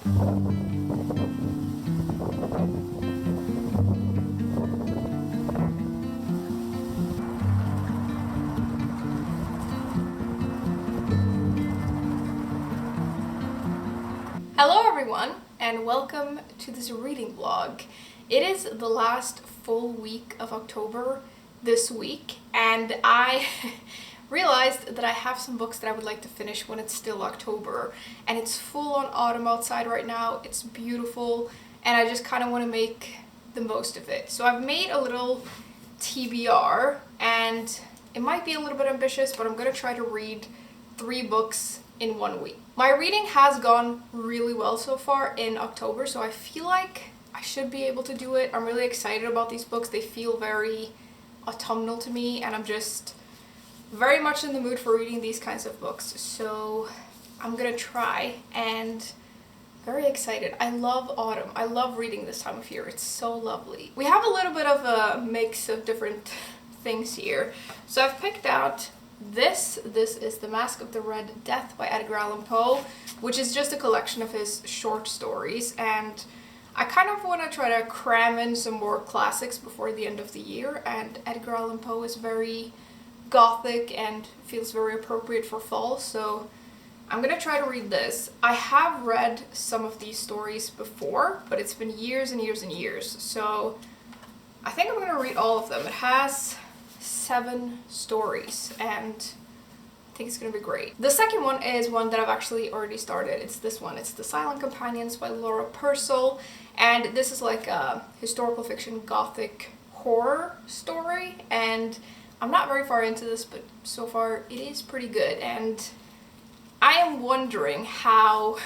Hello everyone, and welcome to this reading vlog. It is the last full week of October this week, and I realized that I have some books that I would like to finish when it's still October, and it's full on autumn outside right now. It's beautiful, and I just kind of want to make the most of it. So I've made a little TBR, and it might be a little bit ambitious, but I'm going to try to read 3 books in 1 week. My reading has gone really well so far in October, so I feel like I should be able to do it. I'm really excited about these books. They feel very autumnal to me, and I'm just very much in the mood for reading these kinds of books. So I'm gonna try, and very excited. I love autumn. I love reading this time of year. It's so lovely. We have a little bit of a mix of different things here. So I've picked out this is The Masque of the Red Death by Edgar Allan Poe, which is just a collection of his short stories, and I kind of want to try to cram in some more classics before the end of the year, and Edgar Allan Poe is very gothic and feels very appropriate for fall, so I'm gonna try to read this. I have read some of these stories before, but it's been years and years and years, so I think I'm gonna read all of them. It has 7 stories, and I think it's gonna be great. The second one is one that I've actually already started. It's this one. It's The Silent Companions by Purcell, and this is like a historical fiction gothic horror story, and I'm not very far into this, but so far it is pretty good, and I am wondering how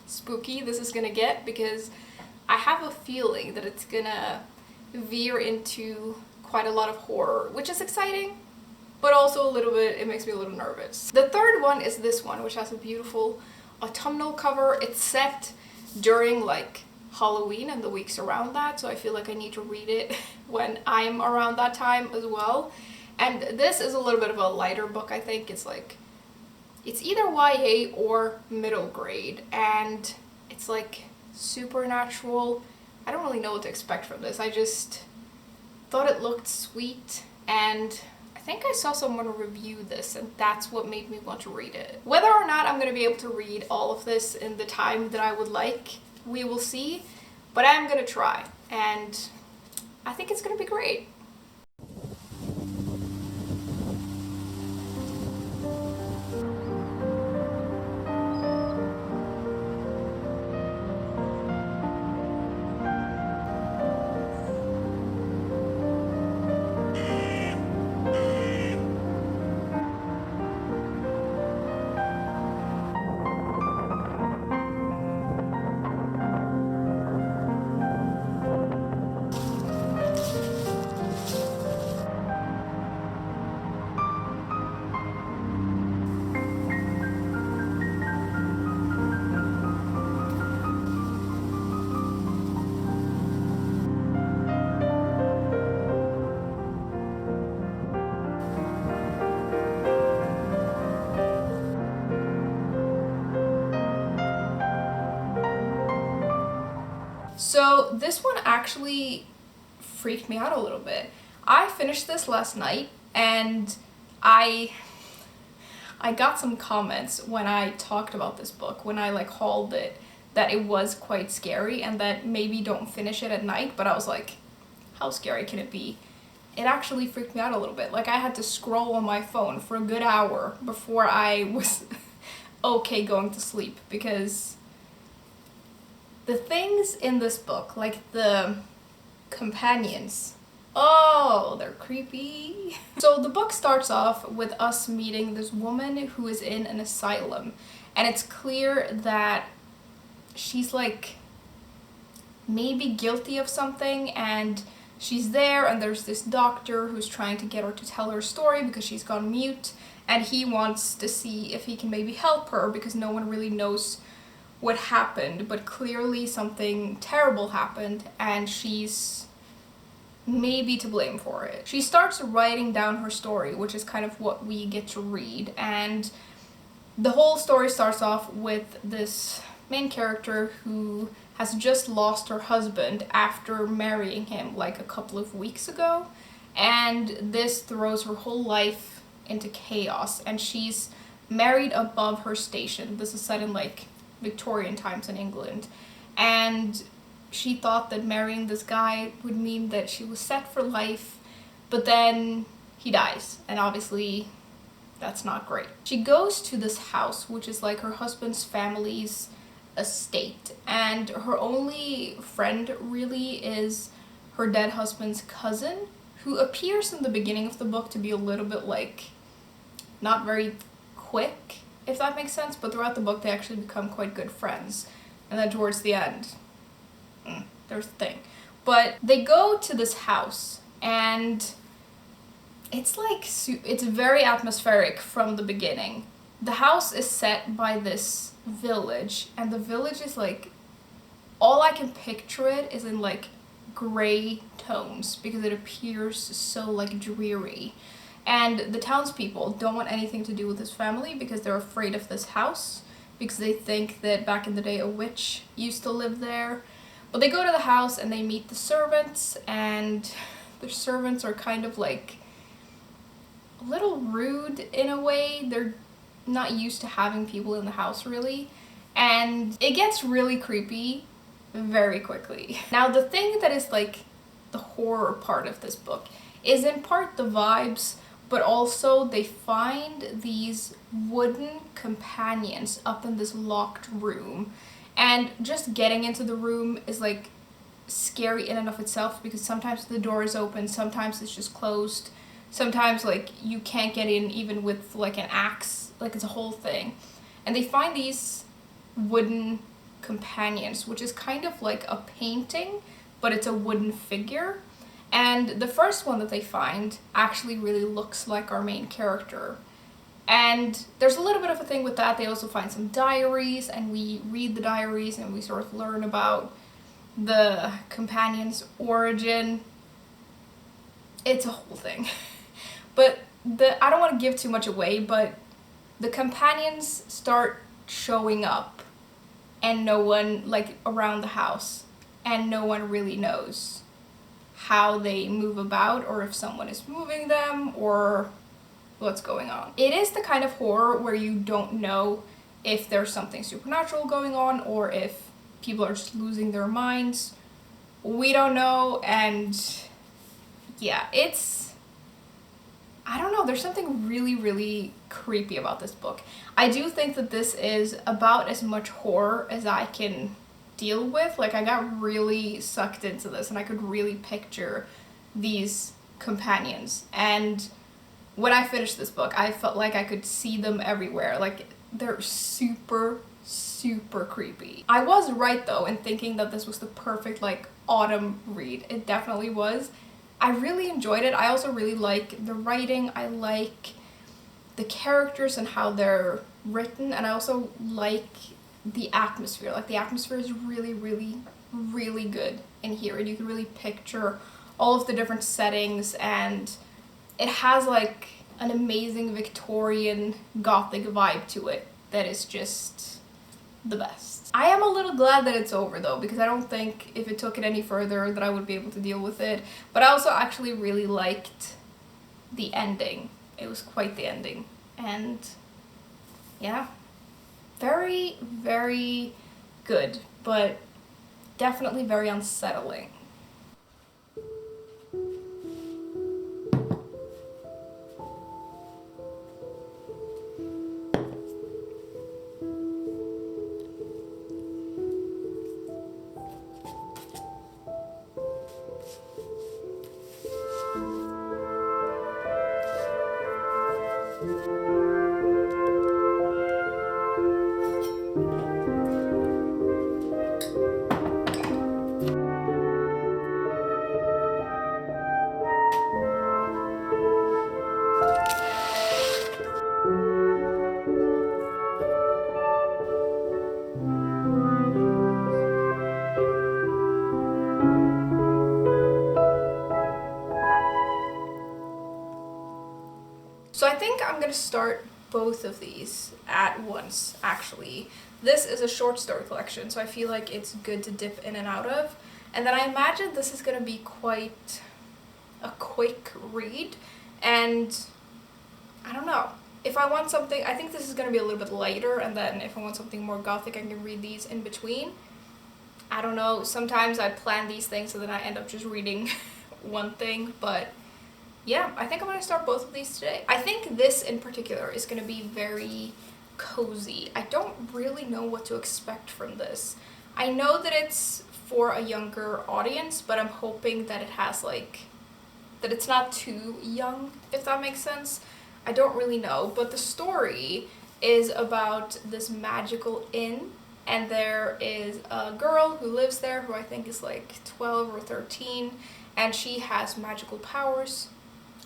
spooky this is gonna get, because I have a feeling that it's gonna veer into quite a lot of horror, which is exciting, but also a little bit, it makes me a little nervous. The third one is this one, which has a beautiful autumnal cover. It's set during like Halloween and the weeks around that, so I feel like I need to read it when I'm around that time as well. And this is a little bit of a lighter book, I think. It's like, it's either YA or middle grade, and it's like supernatural. I don't really know what to expect from this. I just thought it looked sweet, and I think I saw someone review this, and that's what made me want to read it. Whether or not I'm going to be able to read all of this in the time that I would like, we will see, but I'm going to try, and I think it's going to be great. So this one actually freaked me out a little bit. I finished this last night, and I got some comments when I talked about this book, when I like hauled it, that it was quite scary and that maybe don't finish it at night, but I was like, how scary can it be? It actually freaked me out a little bit. Like, I had to scroll on my phone for a good hour before I was okay going to sleep, because the things in this book, like the companions, oh, they're creepy. So the book starts off with us meeting this woman who is in an asylum, and it's clear that she's like maybe guilty of something, and she's there, and there's this doctor who's trying to get her to tell her story because she's gone mute, and he wants to see if he can maybe help her because no one really knows what happened, but clearly something terrible happened, and she's maybe to blame for it. She starts writing down her story, which is kind of what we get to read, and the whole story starts off with this main character who has just lost her husband after marrying him like a couple of weeks ago, and this throws her whole life into chaos, and she's married above her station. This is set in like Victorian times in England, and she thought that marrying this guy would mean that she was set for life, but then he dies, and obviously that's not great. She goes to this house, which is like her husband's family's estate, and her only friend really is her dead husband's cousin, who appears in the beginning of the book to be a little bit like not very quick, if that makes sense, but throughout the book they actually become quite good friends, and then towards the end there's a thing. But they go to this house, and it's like it's very atmospheric from the beginning. The house is set by this village, and the village is like, all I can picture it is in like gray tones because it appears so like dreary. And the townspeople don't want anything to do with this family because they're afraid of this house, because they think that back in the day a witch used to live there. But they go to the house and they meet the servants, and the servants are kind of like a little rude in a way. They're not used to having people in the house really, and it gets really creepy very quickly. Now the thing that is like the horror part of this book is in part the vibes, but also they find these wooden companions up in this locked room, and just getting into the room is like scary in and of itself, because sometimes the door is open, sometimes it's just closed, sometimes like you can't get in even with like an axe, like it's a whole thing. And they find these wooden companions, which is kind of like a painting, but it's a wooden figure. And the first one that they find actually really looks like our main character. And there's a little bit of a thing with that. They also find some diaries, and we read the diaries and we sort of learn about the companion's origin. It's a whole thing. But I don't want to give too much away, but the companions start showing up, and no one, like around the house, and no one really knows how they move about, or if someone is moving them, or what's going on. It is the kind of horror where you don't know if there's something supernatural going on, or if people are just losing their minds. We don't know, and yeah, I don't know, there's something really, really creepy about this book. I do think that this is about as much horror as I can deal with. Like, I got really sucked into this, and I could really picture these companions. And when I finished this book, I felt like I could see them everywhere. Like, they're super, super creepy. I was right, though, in thinking that this was the perfect, like, autumn read. It definitely was. I really enjoyed it. I also really like the writing. I like the characters and how they're written, and I also like the atmosphere. Like, the atmosphere is really, really, really good in here, and you can really picture all of the different settings, and it has like an amazing Victorian Gothic vibe to it that is just the best. I am a little glad that it's over though, because I don't think if it took it any further that I would be able to deal with it. But I also actually really liked the ending. It was quite the ending. And yeah, very, very good, but definitely very unsettling. So I think I'm gonna start both of these at once, actually. This is a short story collection, so I feel like it's good to dip in and out of. And then I imagine this is going to be quite a quick read, and I don't know. If I want something, I think this is going to be a little bit lighter, and then if I want something more gothic, I can read these in between. I don't know, sometimes I plan these things and then I end up just reading one thing, but yeah, I think I'm going to start both of these today. I think this in particular is going to be very cozy. I don't really know what to expect from this. I know that it's for a younger audience, but I'm hoping that it has like, that it's not too young, if that makes sense. I don't really know, but the story is about this magical inn, and there is a girl who lives there who I think is like 12 or 13, and she has magical powers.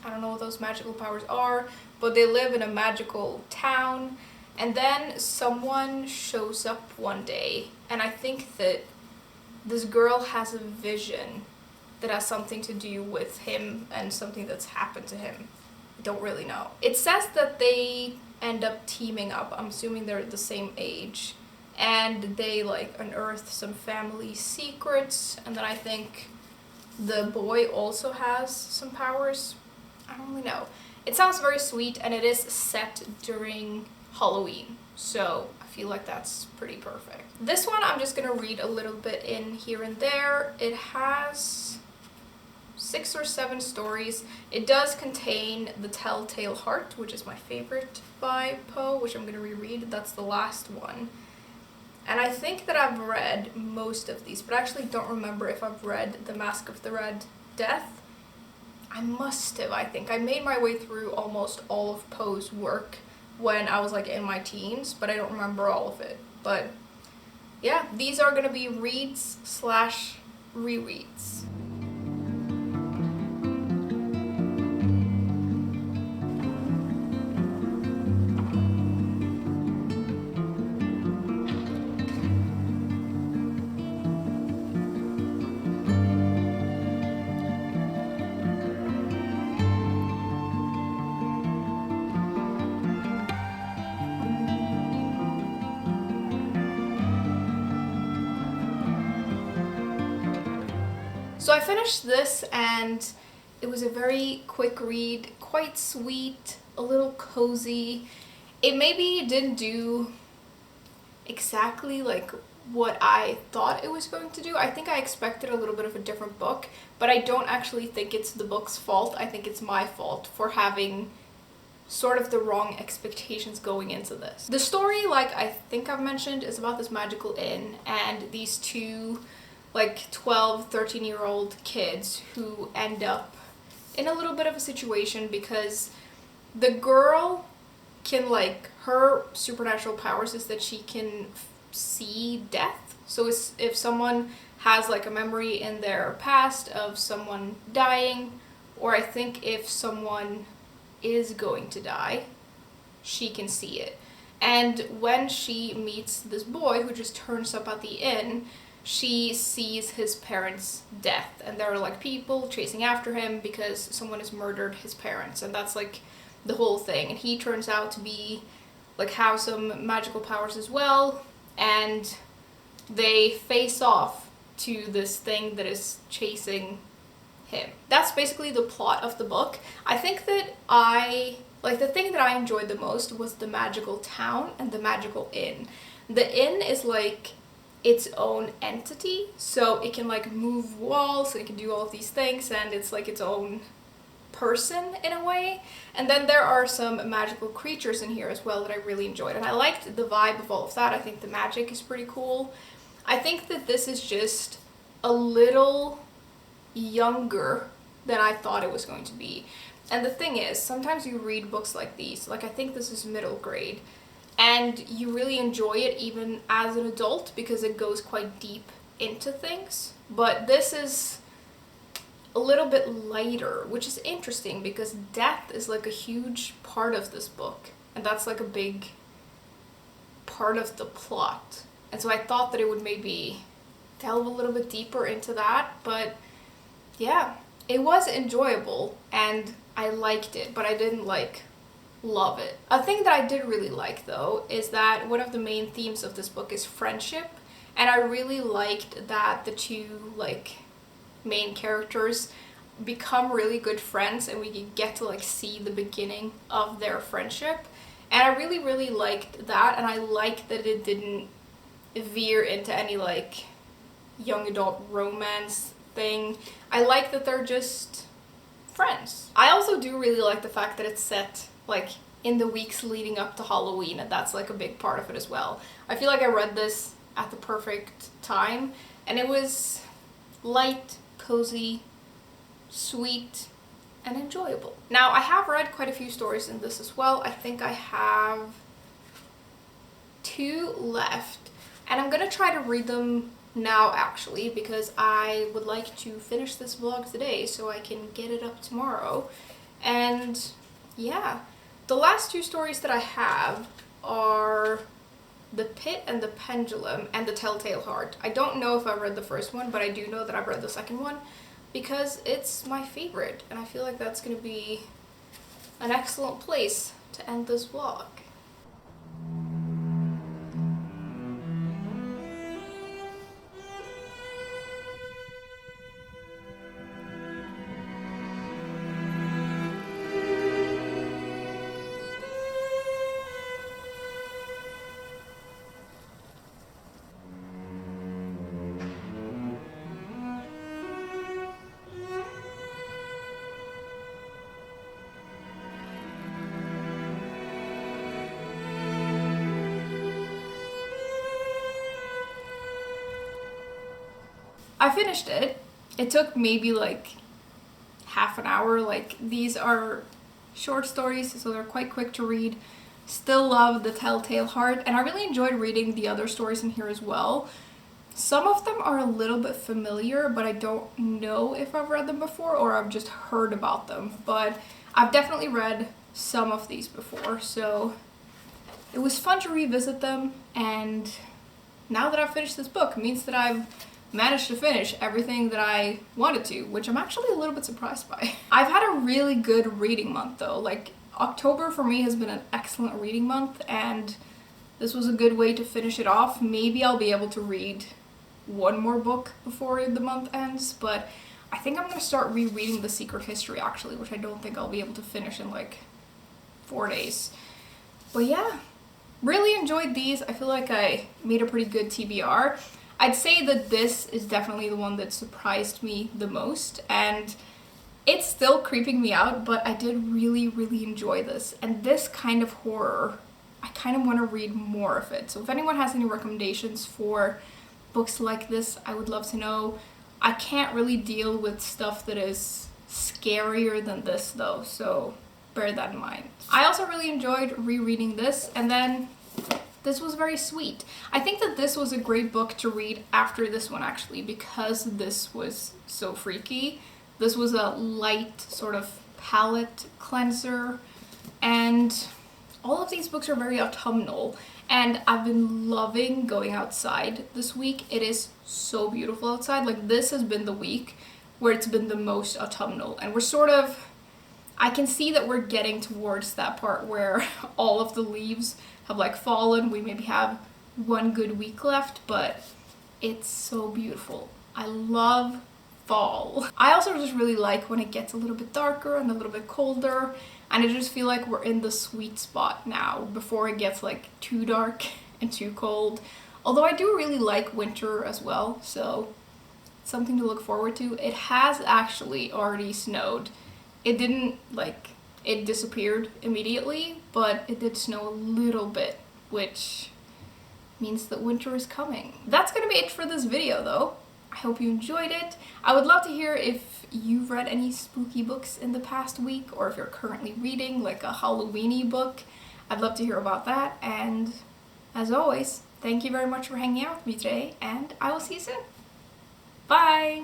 I don't know what those magical powers are, but they live in a magical town, and then someone shows up one day, and I think that this girl has a vision that has something to do with him and something that's happened to him. I don't really know. It says that they end up teaming up. I'm assuming they're the same age, and they like unearth some family secrets, and then I think the boy also has some powers. I don't really know. It sounds very sweet, and it is set during Halloween, so I feel like that's pretty perfect. This one I'm just gonna read a little bit in here and there. It has 6 or 7 stories. It does contain The Telltale Heart, which is my favorite by Poe, which I'm gonna reread. That's the last one. And I think that I've read most of these, but I actually don't remember if I've read The Masque of the Red Death. I must have, I think. I made my way through almost all of Poe's work when I was like in my teens, but I don't remember all of it. But yeah, these are gonna be reads slash rereads. So I finished this, and it was a very quick read, quite sweet, a little cozy. It maybe didn't do exactly like what I thought it was going to do. I think I expected a little bit of a different book, but I don't actually think it's the book's fault. I think it's my fault for having sort of the wrong expectations going into this. The story, like I think I've mentioned, is about this magical inn and these two like 12, 13-year-old kids who end up in a little bit of a situation because the girl can, like, her supernatural powers is that she can see death. So if someone has like a memory in their past of someone dying, or I think if someone is going to die, she can see it. And when she meets this boy who just turns up at the inn, she sees his parents' death, and there are like people chasing after him because someone has murdered his parents, and that's like the whole thing. And he turns out to be like have some magical powers as well, and they face off to this thing that is chasing him. That's basically the plot of the book. I think that the thing that I enjoyed the most was the magical town and the magical inn. The inn is like its own entity, so it can like move walls, it can do all of these things, and it's like its own person in a way. And then there are some magical creatures in here as well that I really enjoyed, and I liked the vibe of all of that. I think the magic is pretty cool. I think that this is just a little younger than I thought it was going to be. And the thing is, sometimes you read books like these, like I think this is middle grade, and you really enjoy it even as an adult because it goes quite deep into things. But this is a little bit lighter, which is interesting because death is like a huge part of this book, and that's like a big part of the plot. And so I thought that it would maybe delve a little bit deeper into that, but yeah, it was enjoyable and I liked it, but I didn't like love it. A thing that I did really like though is that one of the main themes of this book is friendship, and I really liked that the two like main characters become really good friends and we get to like see the beginning of their friendship, and I really liked that, and I liked that it didn't veer into any like young adult romance thing. I like that they're just friends. I also do really like the fact that it's set like in the weeks leading up to Halloween, and that's like a big part of it as well. I feel like I read this at the perfect time, and it was light, cozy, sweet, and enjoyable. Now, I have read quite a few stories in this as well. I think I have 2 left, and I'm gonna try to read them now actually, because I would like to finish this vlog today so I can get it up tomorrow. And yeah, the last 2 stories that I have are The Pit and the Pendulum and The Telltale Heart. I don't know if I read the first one, but I do know that I've read the second one because it's my favorite, and I feel like that's gonna be an excellent place to end this vlog. I finished it. It took maybe like half an hour. Like, these are short stories, so they're quite quick to read. Still love The Telltale Heart, and I really enjoyed reading the other stories in here as well. Some of them are a little bit familiar, but I don't know if I've read them before or I've just heard about them. But I've definitely read some of these before, so it was fun to revisit them. And now that I've finished this book, it means that I've managed to finish everything that I wanted to, which I'm actually a little bit surprised by. I've had a really good reading month though. Like, October for me has been an excellent reading month, and this was a good way to finish it off. Maybe I'll be able to read one more book before the month ends, but I think I'm gonna start rereading The Secret History actually, which I don't think I'll be able to finish in like 4 days. But yeah, really enjoyed these. I feel like I made a pretty good TBR. I'd say that this is definitely the one that surprised me the most, and it's still creeping me out, but I did really enjoy this. And this kind of horror, I kind of want to read more of it. So if anyone has any recommendations for books like this, I would love to know. I can't really deal with stuff that is scarier than this though, so bear that in mind. I also really enjoyed rereading this, and then this was very sweet. I think that this was a great book to read after this one actually, because this was so freaky. This was a light sort of palate cleanser, and all of these books are very autumnal, and I've been loving going outside this week. It is so beautiful outside. Like, this has been the week where it's been the most autumnal, and we're sort of, I can see that we're getting towards that part where all of the leaves have like fallen. We maybe have 1 good week left, but it's so beautiful. I love fall. I also just really like when it gets a little bit darker and a little bit colder, and I just feel like we're in the sweet spot now before it gets like too dark and too cold. Although I do really like winter as well, so it's something to look forward to. It has actually already snowed. It didn't like, it disappeared immediately, but it did snow a little bit, which means that winter is coming. That's gonna be it for this video though. I hope you enjoyed it. I would love to hear if you've read any spooky books in the past week, or if you're currently reading like a Halloween-y book. I'd love to hear about that, and as always, thank you very much for hanging out with me today, and I will see you soon. Bye!